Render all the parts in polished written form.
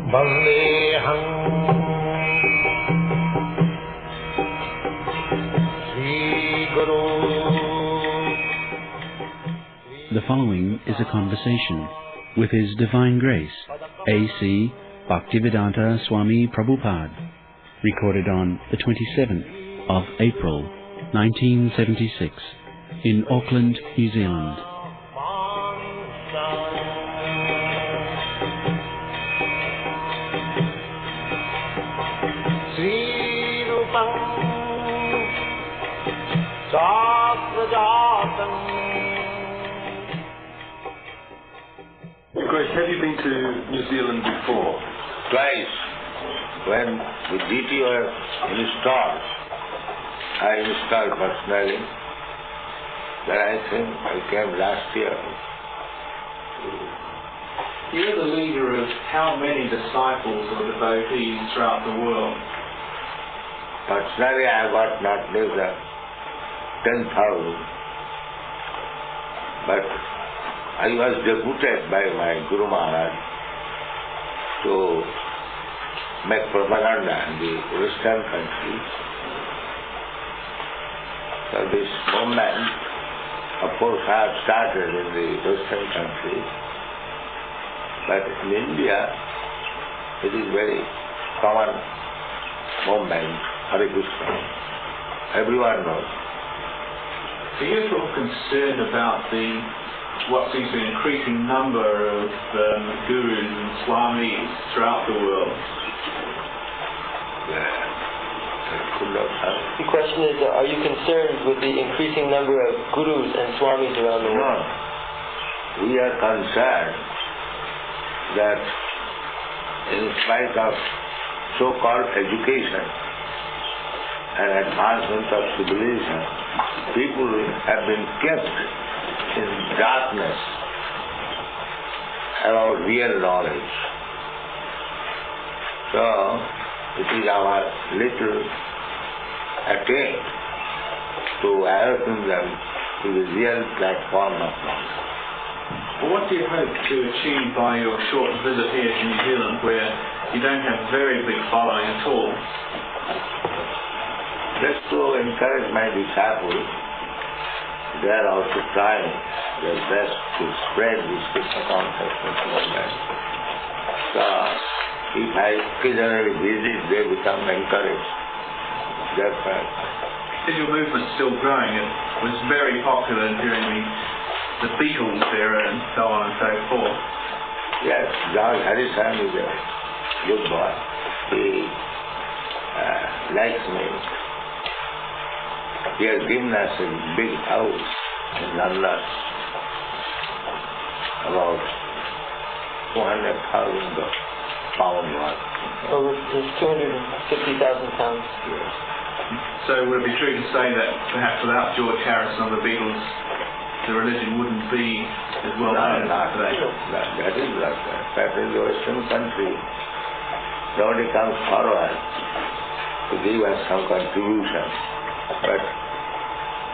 Vandeham Sri Guru. The following is a conversation with His Divine Grace A.C. Bhaktivedanta Swami Prabhupada, recorded on the 27th of April 1976 in Auckland, New Zealand. Grace, have you been to New Zealand before? Twice. When the DT was installed, I installed personally. Then I think I came last year. You're the leader of how many disciples or devotees throughout the world? Personally, I got not less than 10,000. But I was deputed by my Guru Maharaj to make propaganda in the Western countries. So this movement, of course, I have started in the Western countries, but in India, it is very common movement, Hare Krishna. Everyone knows. Are you at all concerned about what seems to be an increasing number of gurus and swamis throughout the world? The question is, are you concerned with the increasing number of gurus and swamis around the world? No. We are concerned that in spite of so-called education and advancement of civilization, people have been kept in darkness about real knowledge. So, it is our little attempt to awaken them to the real platform of knowledge. Well, what do you hope to achieve by your short visit here to New Zealand, where you don't have a very big following at all? Just to encourage my disciples, they are also trying their best to spread this Krishna consciousness movement. So, if I occasionally visit, they become encouraged. That's right. Your movement's still growing. It was very popular during the Beatles era and so on and so forth. Yes, George Harrison is a good boy. He likes me. He has given us a big house in London, about £200,000 worth. Over 250,000 pounds. Yes. So would it be true to say that perhaps without George Harrison or the Beatles, the religion wouldn't be as well known today? That is like that. That is the Western country. Nobody comes forward to give us some contribution. But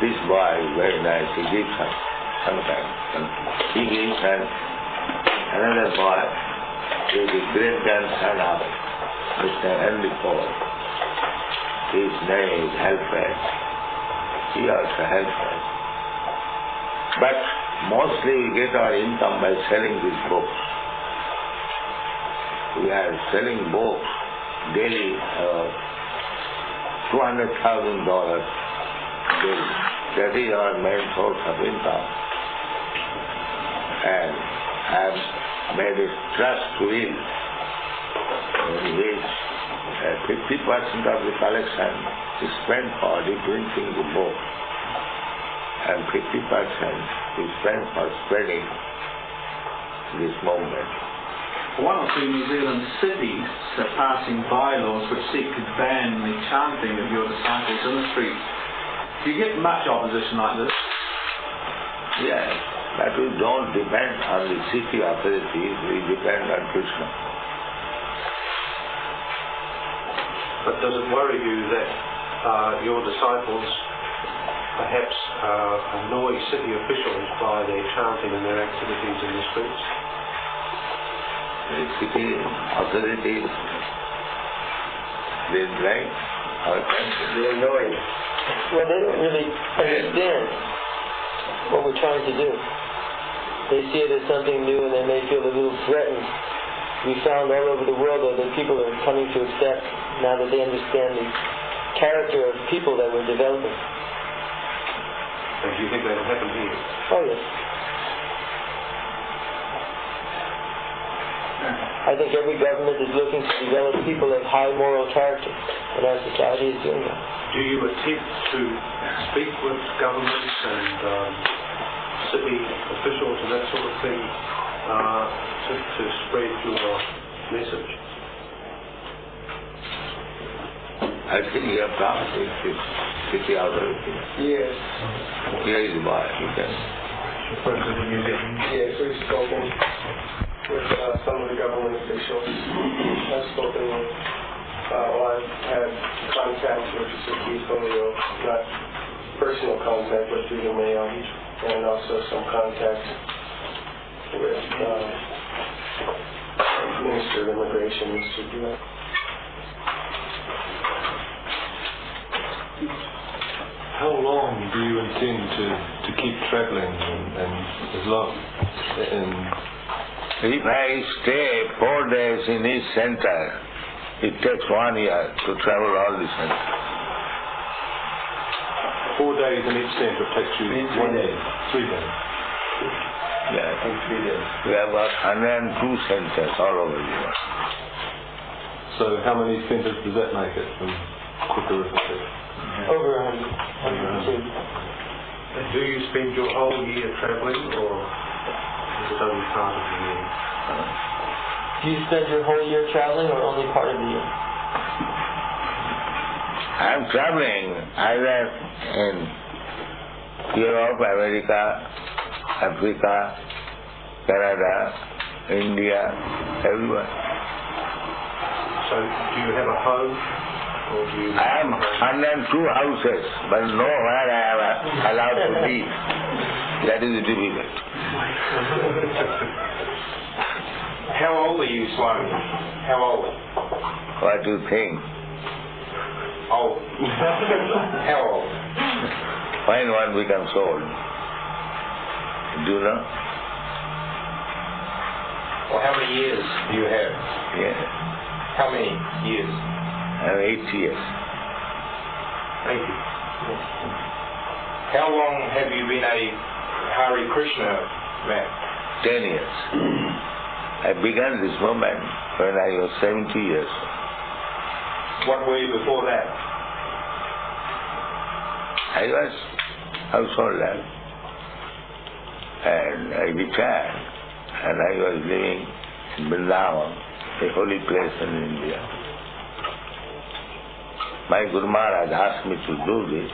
this boy is very nice. He gives us sometimes. He gives, and another boy is the great grandson of Mr. Henry Paul. His name is Helfred. He also helps us. But mostly we get our income by selling these books. We are selling books daily, $200,000 daily. That is our main source of income. And I have made a trust will in which 50% of the collection is spent for reprinting the book, and 50% is spent for spreading this movement. One or two New Zealand cities are passing bylaws which seek to ban the chanting of your disciples in the streets. Do you get much opposition like this? Yes, but we don't depend on the city authorities, we depend on Krishna. But does it worry you that your disciples perhaps annoy city officials by their chanting and their activities in the streets? the city authorities, they like our country. They know it. Well, they don't really understand what we're trying to do. They see it as something new and they may feel a little threatened. We found all over the world that people are coming to accept now that they understand the character of people that we're developing. And do you think that will happen here? Oh, yes. I think every government is looking to develop people of high moral character, and our society is doing that. Do you attempt to speak with governments and city officials and that sort of thing to spread your message? I think you have come with this city authority. Yes. Here is why you can. Yes, we've spoken with some of the government officials. I've spoken with, I've had contact with the Polio, not personal contact, but through the mail, and also some contact with Minister of Immigration, Mr. Dillon. How long do you intend to keep travelling and as long? If I stay 4 days in each center, it takes 1 year to travel all the centers. 4 days in each centre takes you 1 day. 3 days. Yeah, I think 3 days. We have got 102 centers all over the world. So how many centres does that make it from quick arithmetic? Over 100. And do you spend your whole year travelling, or is it only part of the year? Do you spend your whole year traveling or only part of the year? I'm traveling either in Europe, America, Africa, Canada, India, everywhere. So do you have a home? Or do you I am 102 houses, but nowhere I am allowed to live. That is difficult. How old are you, Swami? How old? What do you think? Old. How old? When one becomes old? Do you know? Well, how many years do you have? Yeah. How many years? I'm 8 years. 80. How long have you been a Hare Krishna man? 10 years. I began this movement when I was 70 years. What were you before that? I was householder and I retired and I was living in Vrindavan, a holy place in India. My Guru Maharaj asked me to do this,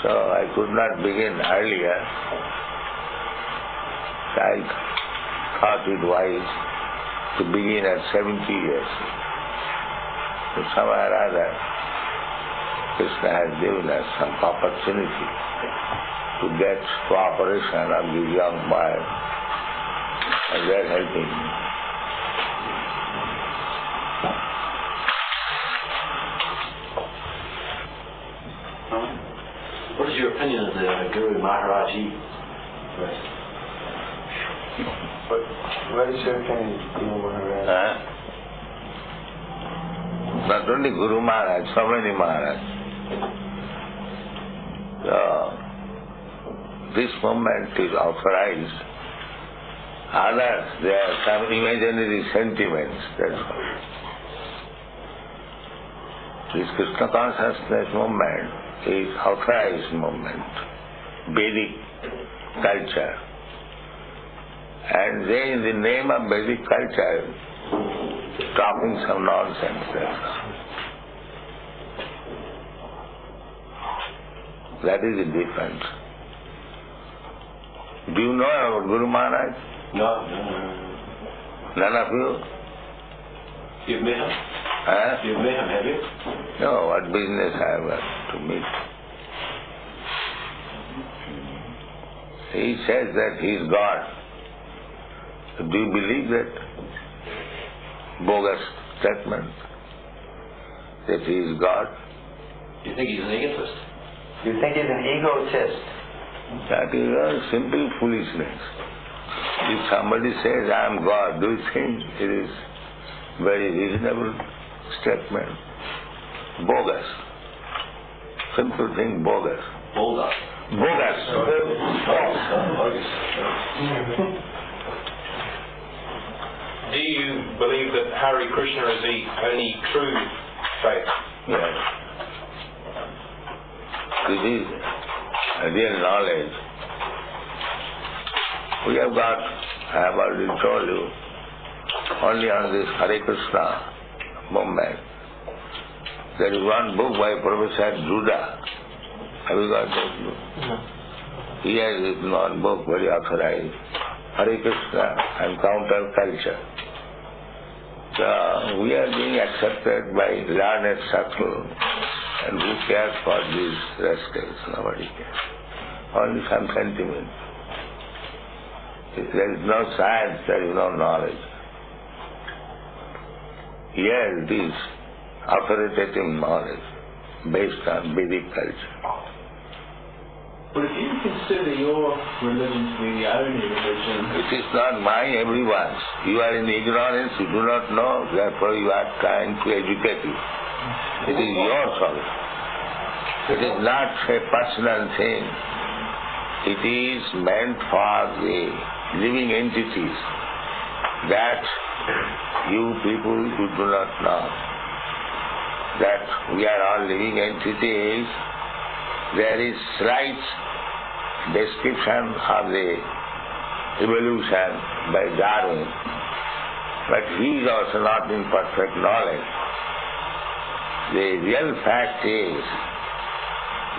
so I could not begin earlier. So I thought it wise to begin at 70 years. So somewhere or other, Krishna has given us some opportunity to get cooperation of these young boys, and they are helping me. What is your opinion of the Guru Maharaji? What is your opinion of Guru Maharaj? Not only Guru Maharaj, so many Maharaj. So, this movement is authorized. Others, there are some imaginary sentiments, that's all. This Krishna Consciousness movement is authorized movement, Vedic culture. And they, in the name of Vedic culture, talking some nonsense, that's all. That is the difference. Do you know about Guru Maharaj? No. None of you? You've met him? Huh? You've met him, have you? No, what business I have to meet? He says that he is God. Do you believe that bogus statement that he is God? You think he's an egotist? You think he's an egotist? That is a simple foolishness. If somebody says, I am God, do you think it is very reasonable statement? Bogus. Simple thing, bogus. Bogus. Bogus. Do you believe that Hare Krishna is the only true faith? Yes. This is real knowledge. We have got, I have already told you, only on this Hare Krishna movement. There is one book by Professor Judah. Have you got that book? No. He has written one book, very authorized, Hare Krishna and Counter-Culture. So we are being accepted by learned circle, and who cares for these rascals? Nobody cares. Only some sentiment. There is no science, there is no knowledge. Here it is authoritative knowledge based on Vedic culture. But if you consider your religion to be the only religion... It is not mine, everyone's. You are in ignorance, you do not know, therefore you are trying to educate you. It is your soul. It is not a personal thing. It is meant for the living entities that you people who do not know. That we are all living entities. There is slight description of the evolution by Darwin, but he is also not in perfect knowledge. The real fact is,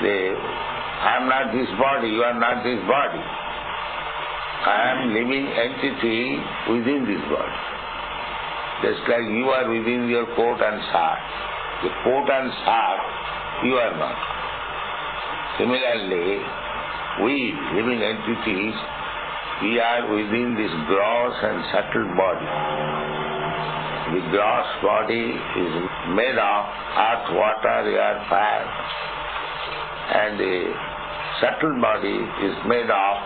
I am not this body, you are not this body. I am living entity within this body. Just like you are within your coat and shirt. The coat and shirt, you are not. Similarly, we living entities, we are within this gross and subtle body. The gross body is made of earth, water, air, fire, and the subtle body is made of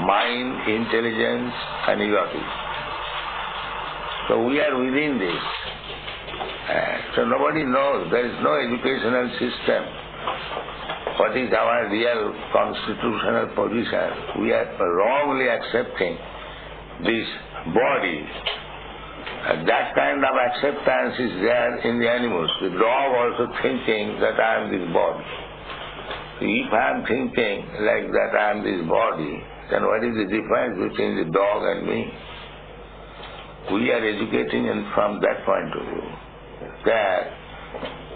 mind, intelligence, and egotism. So we are within this. So nobody knows. There is no educational system. What is our real constitutional position? We are wrongly accepting this body. That kind of acceptance is there in the animals. The dog also thinking that I am this body. If I am thinking like that I am this body, then what is the difference between the dog and me? We are educating and from that point of view, that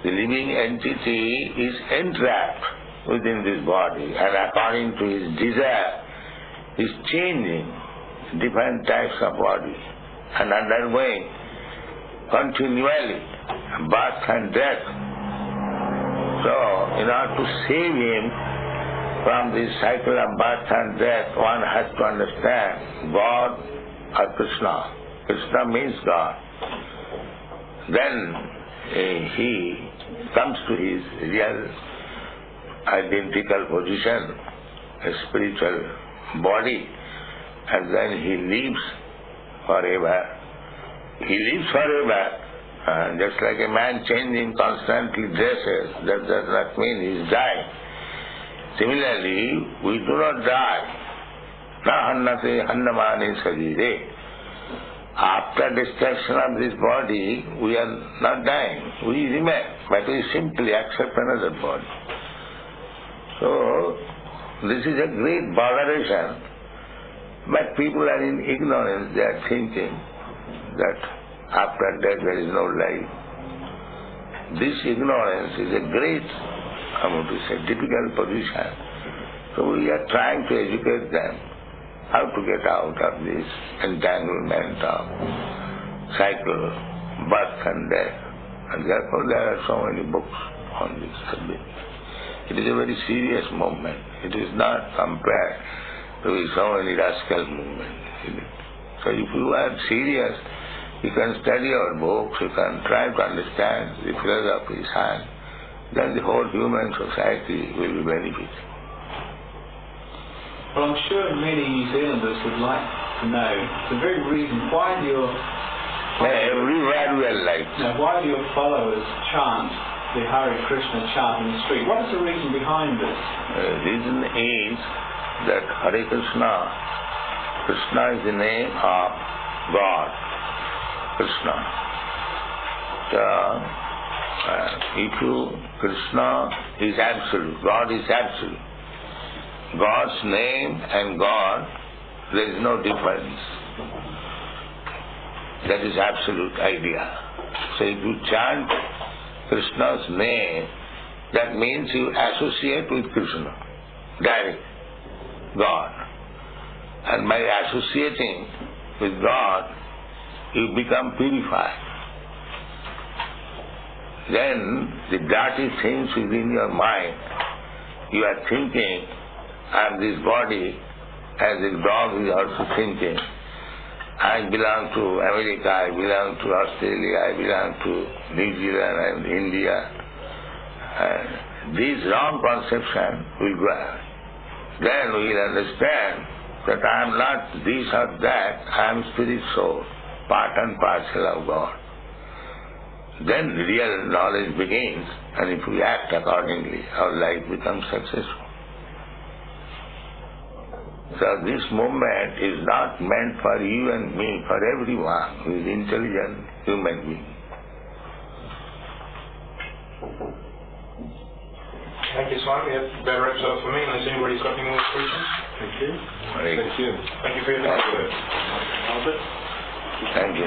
the living entity is entrapped within this body, and according to his desire, is changing different types of body and undergoing continually birth and death. So, in order to save him from this cycle of birth and death, one has to understand God or Krishna. Krishna means God. Then he comes to his real identical position, a spiritual body, and then he lives forever. He lives forever, just like a man changing constantly dresses, that does not mean he is dying. Similarly, we do not die. Na hannate hannamane sagire. After destruction of this body, we are not dying. We remain, but we simply accept another body. So, this is a great botheration. But people are in ignorance. They are thinking that after death there is no life. This ignorance is a great, difficult position. So we are trying to educate them how to get out of this entanglement of cycle, birth and death. And therefore there are so many books on this subject. It is a very serious movement. It is not compared to so many rascal movements. So if you are serious, you can study our books, you can try to understand the philosophy of science, then the whole human society will be benefited. Well, I'm sure many New Zealanders would like to know the very reason why do your everywhere we are like. Now, why do your followers chant the Hare Krishna chant in the street? What is the reason behind this? The reason is that Hare Krishna, Krishna is the name of God, Krishna. So, Krishna is absolute, God is absolute. God's name and God, there is no difference. That is absolute idea. So if you chant Krishna's name, that means you associate with Krishna, direct, God. And by associating with God, you become purified. Then the dirty things within your mind, you are thinking, and this body, as the dog is also thinking, I belong to America, I belong to Australia, I belong to New Zealand and India. This wrong conception will go away. Then we will understand that I am not this or that, I am spirit soul, part and parcel of God. Then real knowledge begins, and if we act accordingly, our life becomes successful. So this movement is not meant for you and me, for everyone who is intelligent human being. Thank you, Swami. That wraps up for me, unless anybody's got any more questions. Thank you. Thank you. Thank you for your time. Thank you.